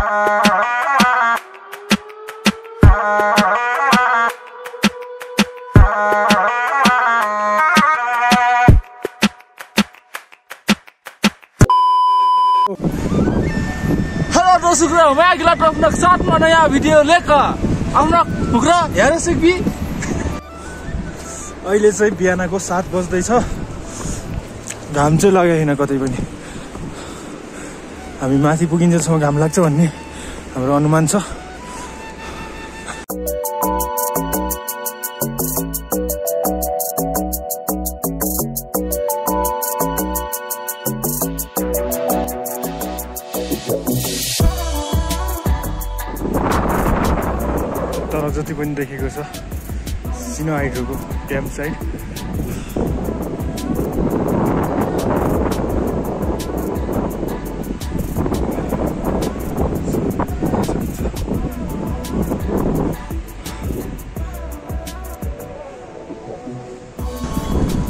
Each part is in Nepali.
Halo dosukra, मैं अगला अपना साथ में नया भिडियो लेकर आउन पुग्रा हेर सिक्बी। अहिले चाहिँ बिहानको 7 बज्दैछ। घाम चाहिँ लागेन कतै पनि। हामी माथि पुगिन्जेलसम्म घाम लाग्छ भन्ने हाम्रो अनुमान छ। तर जति पनि देखेको छ सिनो हाइड्रोको क्याम्प साइट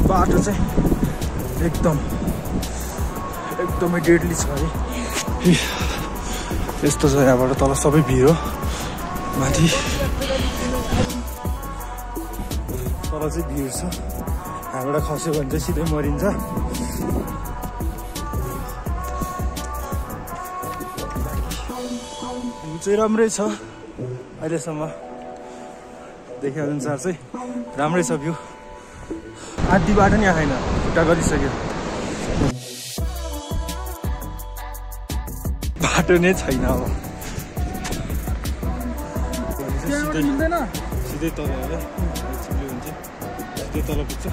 बाटो चाहिँ एकदमै डेडली छ है। यस्तो छ यहाँबाट तल सबै भिर हो। माथि तल चाहिँ भिर छ। यहाँबाट खस्यो भने चाहिँ सिधै मरिन्छ। भ्यू चाहिँ राम्रै छ अहिलेसम्म देखे अनुसार चाहिँ राम्रै छ भ्यू। आधी बाटो नि आएन, खुट्टा गरिसक्यो। बाटो नै छैन अब। सिधै तल होला चिप्ले हुन्छ, सिधै तल पुग्छ।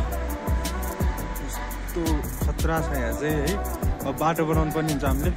यस्तो खतरा छ यहाँ चाहिँ है। अब बाटो बनाउनु पर्ने हुन्छ हामीले।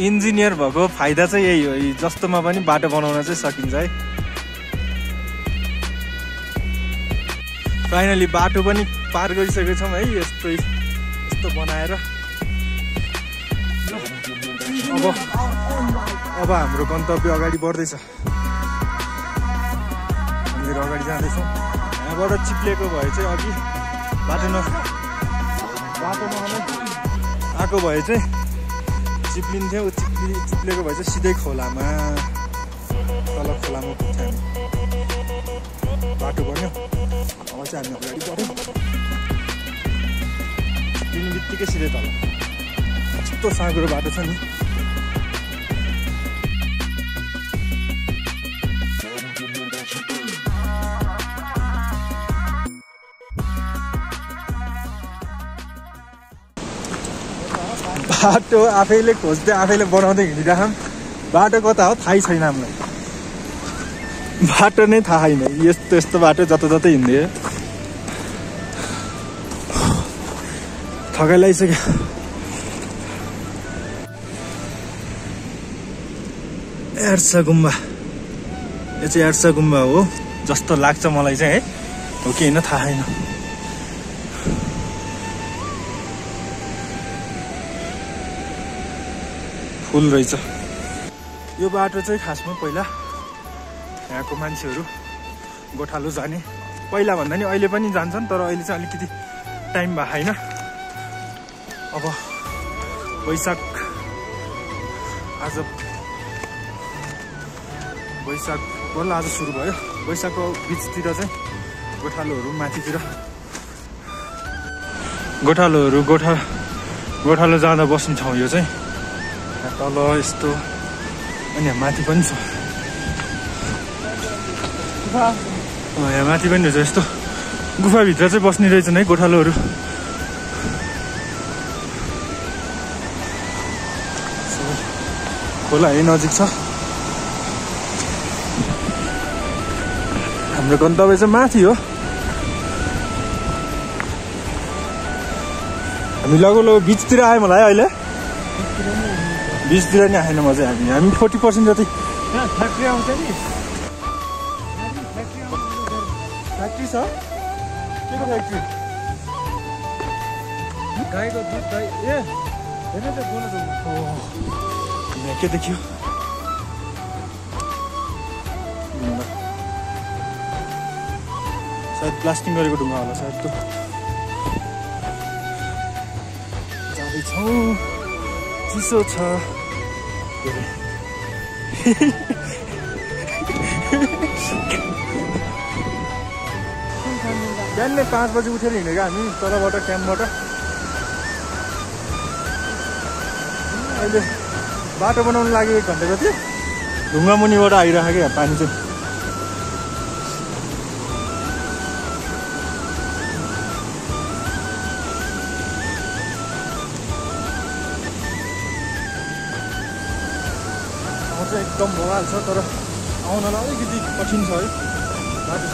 इन्जिनियर भएको फाइदा चाहिँ यही हो, जस्तोमा पनि बाटो बनाउन चाहिँ सकिन्छ है। फाइनली बाटो पनि पार गरिसकेको छौँ है। यस्तो बनाएर अब हाम्रो गन्तव्य अगाडि बढ्दैछ। हामीहरू अगाडि जाँदैछौँ। यहाँबाट चिप्लेको भए चाहिँ अघि बाटोमा आएको भए चाहिँ चिप्लिन्थ्यो। चिप्लेको भए चाहिँ सिधै खोलामा। खोलामा पुग्छ हामी बाटो बन्यो अब चाहिँ हामी अगाडि बढ्यौँ तिन बित्तिकै सिधै तल यस्तो साँघुरो बाटो छ नि बाटो आफैले खोज्दै आफैले बनाउँदै हिँडिरहँ बाटो कता हो थाहै छैन हामीलाई बाटो नै थाहा छैन यस्तो यस्तो बाटो जताततै हिँड्दै थकाइ लागिसक्यो एर्सा गुम्बा यो चाहिँ एर्सा गुम्बा हो जस्तो लाग्छ मलाई चाहिँ है हो कि होइन थाहा छैन फुल रहेछ यो बाटो चाहिँ खासमा पहिला यहाँको मान्छेहरू गोठालो जाने पहिला भन्दा नि अहिले पनि जान्छन् तर अहिले चाहिँ अलिकति टाइम भएको छैन अब वैशाख बल्ल आज सुरु भयो वैशाखको बिचतिर चाहिँ गोठालोहरू माथितिर गोठालो जाँदा बस्ने ठाउँ यो चाहिँ तल यस्तो अनि माथि पनि छ यहाँ माथि पनि रहेछ यस्तो गुफाभित्र चाहिँ बस्ने रहेछन् है गोठालोहरू खोला है नजिक छ हाम्रो गन्तव्य चाहिँ माथि हो हामी लगभग बिचतिर आयौँ होला है अहिले बिचतिर नि आएन म चाहिँ हामी 40% जति फ्याक्ट्री आउँछ नि फ्याक्ट्री छ के को फ्याक्ट्री गाईको दुध दही ए हेर्नु त बोल्नु यहाँ के देखियो सायद प्लास्टिङ गरेको ढुङ्गा होला सायद त्यो जाँदैछौँ चिसो छ बिहान 5 बजी उठेर हिँडेको हामी तलबाट क्याम्पबाट अहिले बाटो बनाउनु लागि 1 घन्टा जति ढुङ्गा मुनिबाट आइरहेको क्या पानी चाहिँ एकदम बवाल छ तर आउनलाई अलिकति कठिन छ है बाटो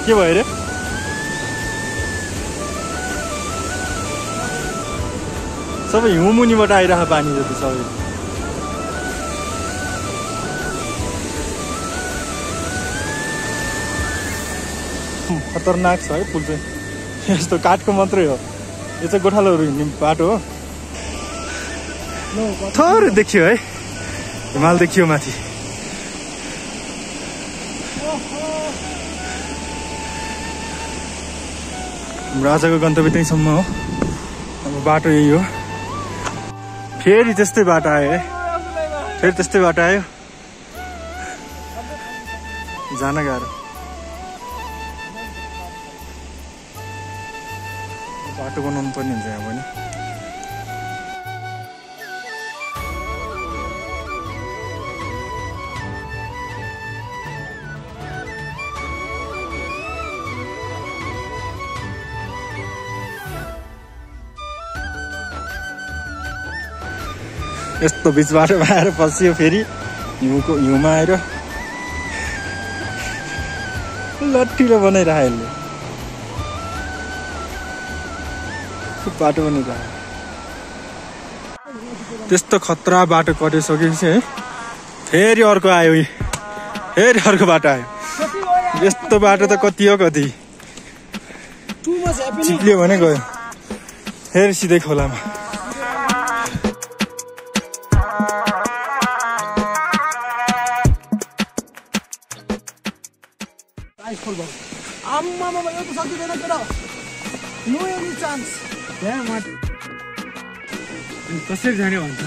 के भयो रे सबै हिउँ मुनिबाट आइरहेको पानी जति सबै खतरनाक छ है पुल चाहिँ यस्तो काठको मात्रै हो यो चाहिँ गोठालोहरू हिँड्ने बाटो हो थोरै देखियो है हिमाल देखियो माथि हाम्रो आजको गन्तव्य त्यहीँसम्म हो अब बाटो यही हो फेरि त्यस्तै बाटो आयो है फेरि त्यस्तै बाटो आयो जान गाह्रो बाटो बनाउनु पर्ने हुन्छ यहाँ पनि यस्तो बिच बाटोमा आएर फसियो फेरि हिउँमा आएर लट्ठीले बनाइरह्यो यसले बाटो बनाइरह्यो त्यस्तो खतरा बाटो कटिसकेपछि है फेरि अर्को आयो फेरि अर्को बाटो आयो यस्तो बाटो त कति हो कति चिप्लियो भने गयो फेरि सिधै खोलामा कसरी जाने भन्छ ल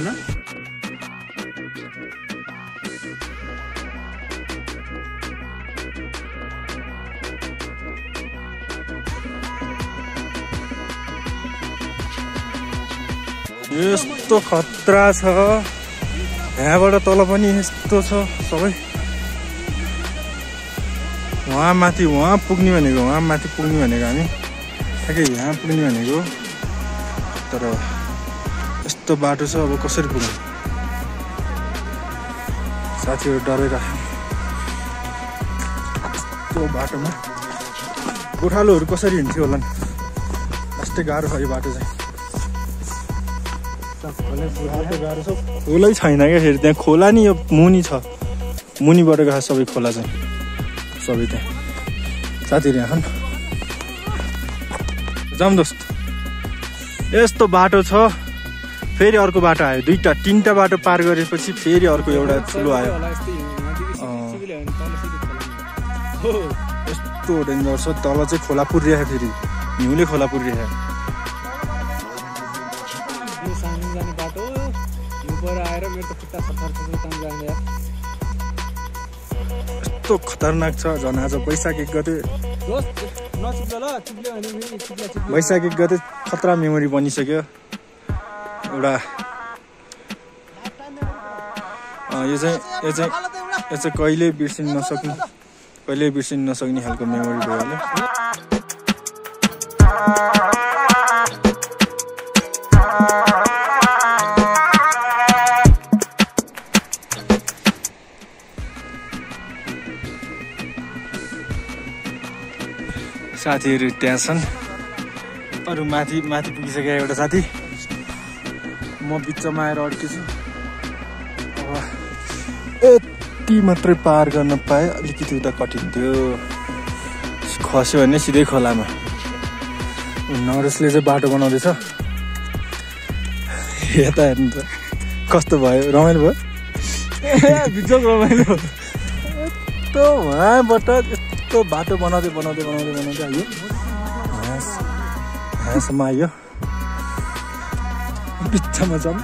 यस्तो खतरा छ यहाँबाट तल पनि यस्तो छ सबै वहाँ माथि वहाँ पुग्ने भनेको वहाँ माथि पुग्ने भनेको हामी ठ्याक्कै यहाँ पुग्ने भनेको तर यस्तो बाटो छ अब कसरी पुग्ने साथीहरू डरेर यस्तो बाटोमा गोठालोहरू कसरी हिँड्थ्यो होला नि यस्तै गाह्रो छ यो बाटो चाहिँ गाह्रो छ खोलै छैन क्या फेरि त्यहाँ खोला नि यो मुनि छ मुनिबाट गएको सबै खोला चाहिँ सबै त्यहाँ साथीहरू यहाँ जाउँ दोस्त यस्तो बाटो छ फेरि अर्को बाटो आयो दुईटा तीनटा बाटो पार गरेपछि फेरि अर्को एउटा ठुलो आयो यस्तो डेन्जर छ तल चाहिँ खोला पुरिरहेको फेरि हिउँले खोला पुरिरहेको यस्तो खतरनाक छ झन् आज वैशाख 1 गते वैशाख 1 गते खतरा मेमोरी बनिसक्यो एउटा यो चाहिँ कहिले बिर्सिन नसक्ने खालको मेमोरी भयो होला साथीहरू त्यहाँ छन् अरू माथि पुगिसकेको एउटा साथी म बिचमा आएर अड्केछु अब यति मात्रै पार गर्न पाएँ अलिकति उता कठिन थियो खस्यो भने सिधै खोलामा नरेशले चाहिँ बाटो बनाउँदैछ यता हेर्नु त कस्तो भयो रमाइलो भयो बिजोग रमाइलो यस्तो वहाँबाट यस्तो बाटो बनाउँदै आयो यहाँसम्म आयो बिचमा जाउँ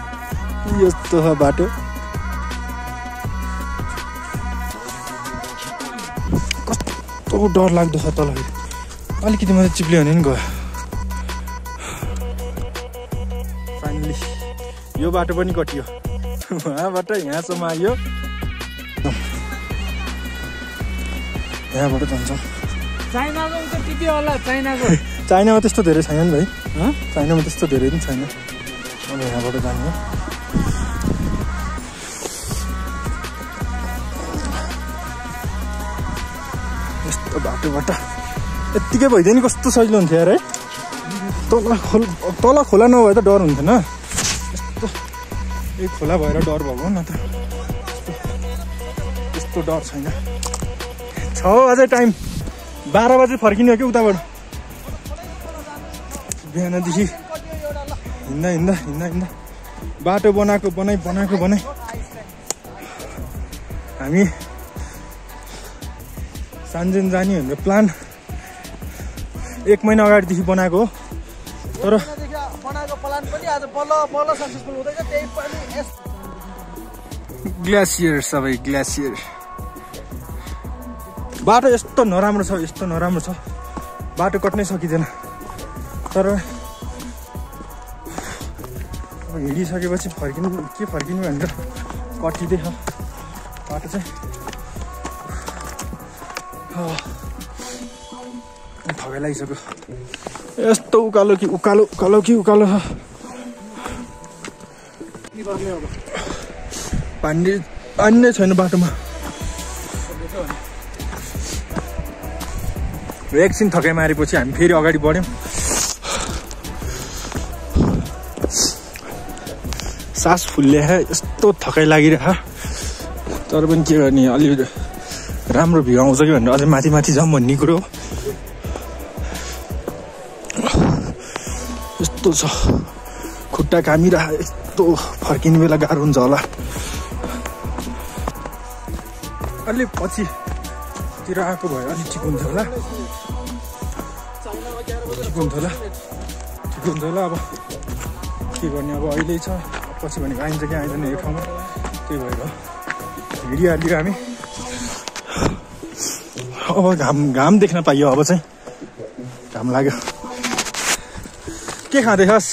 यस्तो छ बाटो कस्तो डर लाग्दो छ तल अलिकति मात्रै चिप्ल्यो भने नि गयो फाइनली यो बाटो पनि कटियो वहाँबाट यहाँसम्म आयो यहाँबाट जान्छौँ चाइनामा त्यस्तो धेरै छैन नि भाइ चाइनामा त्यस्तो धेरै पनि छैन अब यहाँबाट जाने यस्तो बाटोबाट यत्तिकै भइदियो नि कस्तो सजिलो हुन्थ्यो यार है तल खोला नभए त डर हुन्थेन यस्तो एक खोला भएर डर भएको न त यस्तो डर छैन छ अझै टाइम 12 बजे फर्किने हो कि उताबाट बिहानदेखि हिँड्दा बाटो बनाई हामी सान्जेन जाने भनेर प्लान 1 महिना अगाडिदेखि बनाएको हो तर ग्लेसियर सबै ग्लेसियर बाटो यस्तो नराम्रो छ बाटो कट्नै सकिँदैन तर हिँडिसकेपछि फर्किनु भनेर कटिँदै छ बाटो चाहिँ थकाइ लागिसक्यो यस्तो उकालो कि उकालो छ पानी नै छैन बाटोमा एकछिन थकाइ मारेपछि हामी फेरि अगाडि बढ्यौँ सास फुल्ले यस्तो थकाइ लागिरह तर पनि के गर्ने अलि राम्रो भ्यू आउँछ कि भनेर अझै माथि जाउँ भन्ने कुरो यस्तो छ खुट्टा कामिरह यस्तो फर्किने बेला गाह्रो हुन्छ होला अलि पछितिर आएको भए अलि ठिक हुन्थ्यो होला अब के गर्ने अब अहिले छ पछि भनेको आइन्छ कि आइँदैन यो ठाउँमा त्यही भएर हिँडिहाल्यो हामी अब घाम देख्न पाइयो अब चाहिँ घाम लाग्यो के खाँदैछस्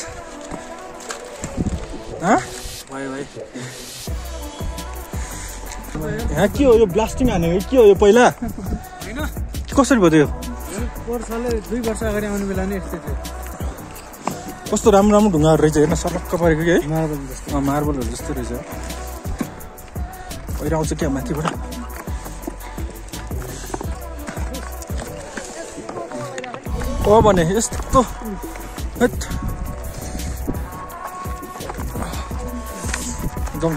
यहाँ के हो यो ब्लास्टिङ हानेको के हो यो पहिला कसरी भयो त्यो 2 वर्ष अगाडि आउने बेला नै यस्तै थियो कस्तो राम्रो राम्रो ढुङ्गाहरू रहेछ हेर्न सरक्क परेको कि है मार्बल जस्तो मार्बलहरू जस्तो रहेछ पहिला आउँछ क्या माथिबाट ओ भने यस्तो जाउँ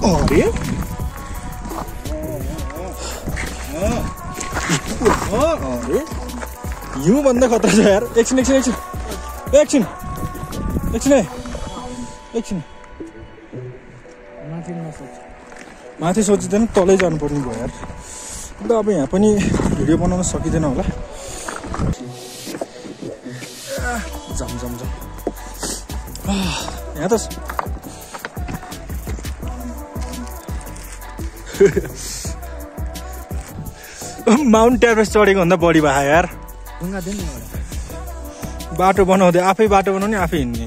अरे हिउँ भन्दा खतरा छ यार एकछिन माथि सोचिँदैन तलै जानुपर्ने भयो यार अन्त अब यहाँ पनि भिडियो बनाउन सकिँदैन होला जाम यहाँ त माउन्ट एभरेस्ट चढेको भन्दा बढी भयो यार बाटो बनाउँदै आफै बाटो बनाउने आफै हिँड्ने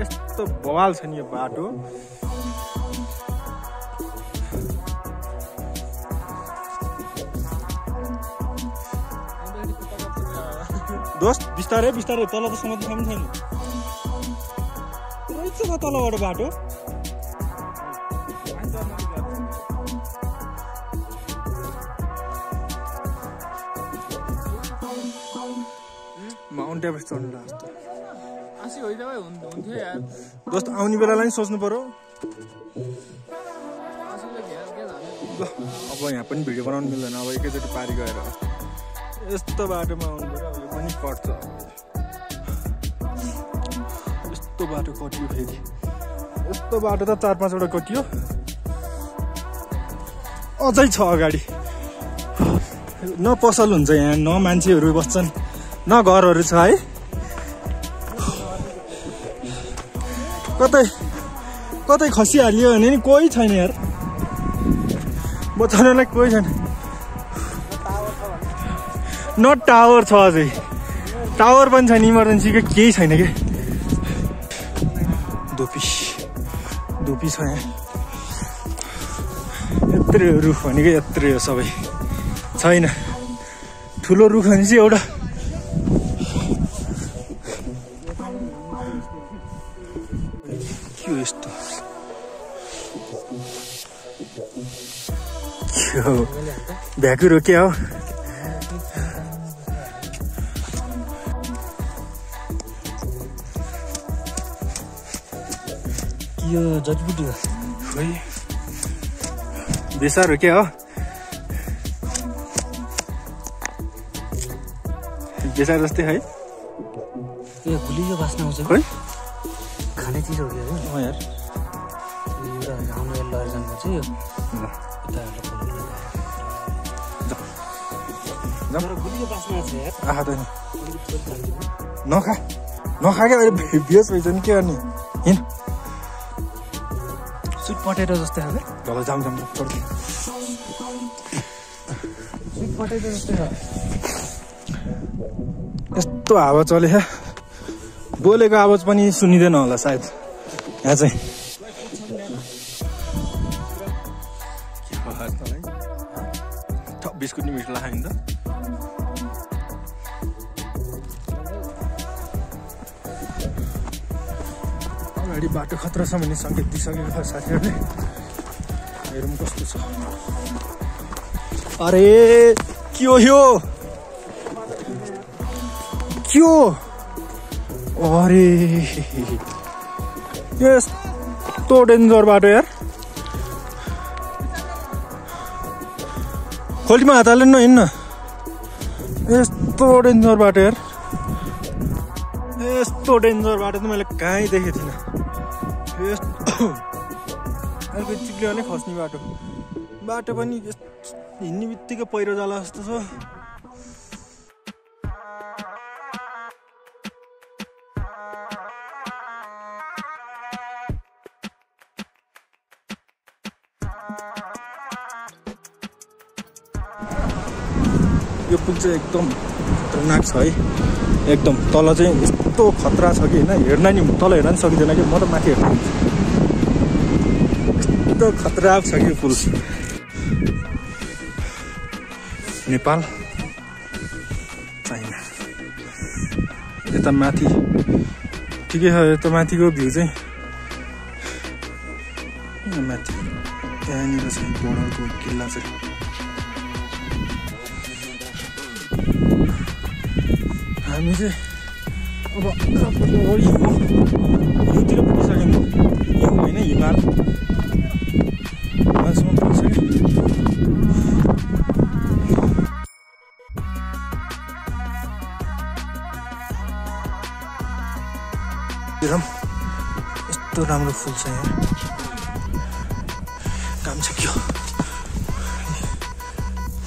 यस्तो बवाल छ नि यो बाटो दोस्त बिस्तारै तल त समात्नु पनि छैन रहेछ त तलबाट बाटो माउन्ट एभरेस्ट चढ्नु लाग्छ दोस्त आउने बेलालाई सोच्नु पर्यो अब यहाँ पनि भिडियो बनाउनु मिल्दैन अब एकैचोटि पारी गएर यस्तो बाटोमा आउनु पर्यो अब यो पनि कट्छ यस्तो बाटो कटियो फेरि यस्तो बाटो त 4-5 वटा कटियो अझै छ अगाडि न पसल हुन्छ यहाँ न मान्छेहरू बस्छन् न घरहरू छ है कतै खसिहालियो भने नि कोही छैन यार बचाउनलाई कोही छैन न टावर छ अझै टावर पनि छैन इमर्जेन्सीको केही छैन कि धुपी छ यहाँ यत्रै रुख भनेको यत्रै हो सबै छैन ठुलो रुख भने चाहिँ एउटा के हो यस्तो भ्याकुरो के हो यो जजबुटी हो खोइ बेसार हो क्या हो बेसार जस्तै है यो गुलियो बास्ना आउँछ खोइ खाने चिज हो कि यार एउटा हाम्रो लैजानमा चाहिँ यो गुलियो बास्ना छ यार आहा त नखा क्या अहिले बेस भइछ नि के गर्ने हिँड स्विट पटेटो जस्तै हो क्या ल जाम स्विट पटेटो जस्तै हो यस्तो हावा चले बोलेको आवाज पनि सुनिँदैन होला सायद यहाँ चाहिँ बिस्कुट नि मिठो लाग्यो नि त अगाडि बाटो खतरा छ भन्ने सङ्केत दिइसकेको छ साथीहरूले हेरौँ कस्तो छ अरे के हो यो अरे यस्तो डेन्जर बाटो यार खोल्टीमा हात हालेन हिँड्न यस्तो डेन्जर बाटो यार यस्तो डेन्जर बाटो त मैले कहीँ देखेको थिइनँ अर्को चिप्लियो भने खस्ने बाटो पनि हिँड्ने बित्तिकै पहिरो जाला जस्तो छ यो पुल चाहिँ एकदम खतरनाक छ है एकदम तल चाहिँ यस्तो खतरा छ कि होइन हेर्न नि तल हेर्न नि सकिँदैन कि म त माथि हेर्न यस्तो खतरा छ कि पुल नेपाल चाइना यता माथि ठिकै छ यता माथिको भ्यू चाहिँ माथि त्यहाँनिर चाहिँ बोर्डरको किल्ला चाहिँ हामी चाहिँ अब हिउँतिर पुगिसक्यौँ हिउँ होइन हिमालसम्म पुगिसक्यो यस्तो राम्रो फुल छ यहाँ काम छ क्या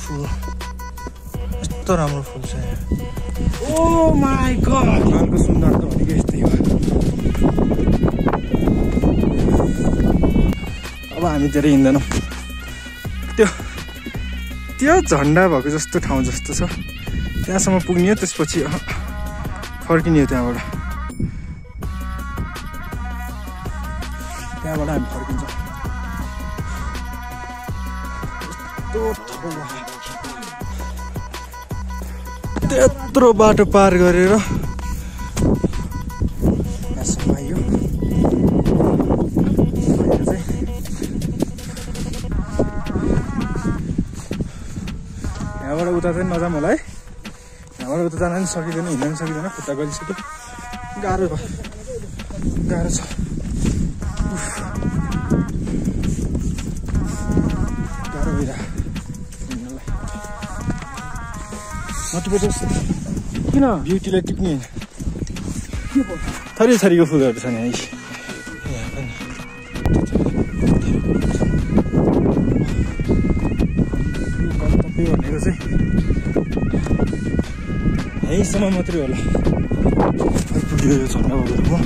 फुल यस्तो राम्रो फुल छ यहाँ ओ माई गॉड हिमालको सुन्दरता भनेको यस्तै हो अब हामी धेरै हिँड्दैनौँ त्यो झन्डा भएको जस्तो ठाउँ जस्तो छ त्यहाँसम्म पुग्ने हो त्यसपछि फर्किने हो त्यहाँबाट हामी फर्किन्छौँ त्यत्रो बाटो पार गरेर यहाँसम्म आयो यहाँबाट उता चाहिँ नजाम होला है यहाँबाट उता जान पनि सकिँदैन हिँड्न पनि सकिँदैन खुट्टा गलिसक्यो गाह्रो छ किन ब्युटीलाई टिप्ने थरी थरीको फुलहरू छ यहाँ भनेको चाहिँ यहीँसम्म मात्रै होला पुग्यो यो झन्डा भएको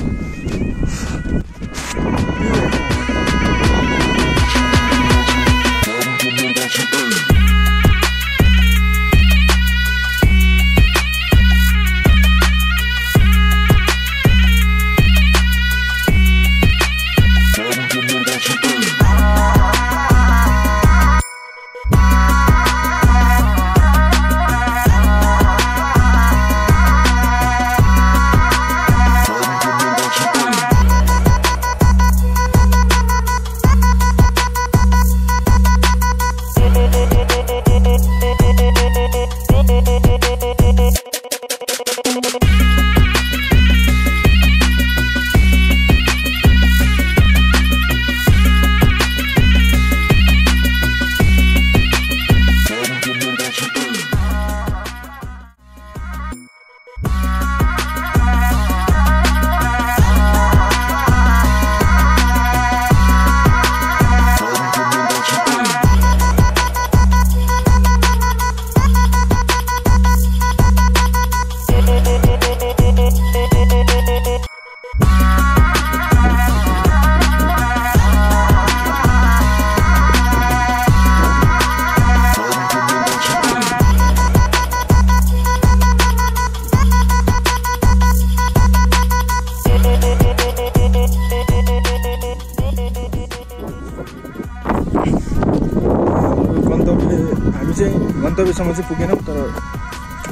गन्तव्यसम्म चाहिँ पुगेनौँ तर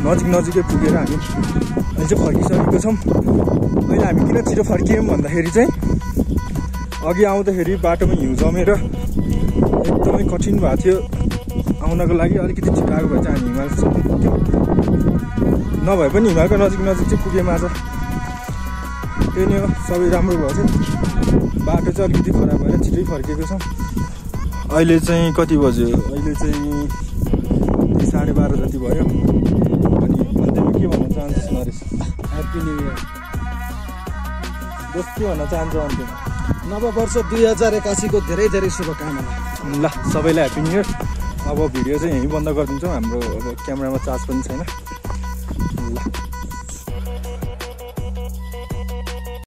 नजिकै पुगेर हामी अहिले चाहिँ फर्किसकेको छौँ अहिले हामी किन छिटो फर्कियौँ भन्दाखेरि चाहिँ अघि आउँदाखेरि बाटोमा हिउँ जमेर एकदमै कठिन भएको थियो आउनको लागि अलिकति छिटो आएको भए चाहिँ हामी हिमालसम्म पुग्थ्यौँ नभए पनि हिमालको नजिक चाहिँ पुग्यौँ आज त्यो नै हो सबै राम्रो भयो चाहिँ बाटो चाहिँ अलिकति खराब भएर छिटै फर्किएको छौँ अहिले चाहिँ कति बज्यो अहिले चाहिँ 12:30 जति भयो अनि अन्त्यमा के भन्न चाहन्छस् नरेश ह्याप्पी न्यू इयर दोस्त के भन्न चाहन्छ अन्त्यमा नववर्ष 2081 को धेरै धेरै शुभकामना ल सबैलाई ह्याप्पी न्यू इयर अब भिडियो चाहिँ यहीँ बन्द गरिदिन्छौँ हाम्रो अब क्यामेरामा चार्ज पनि छैन ल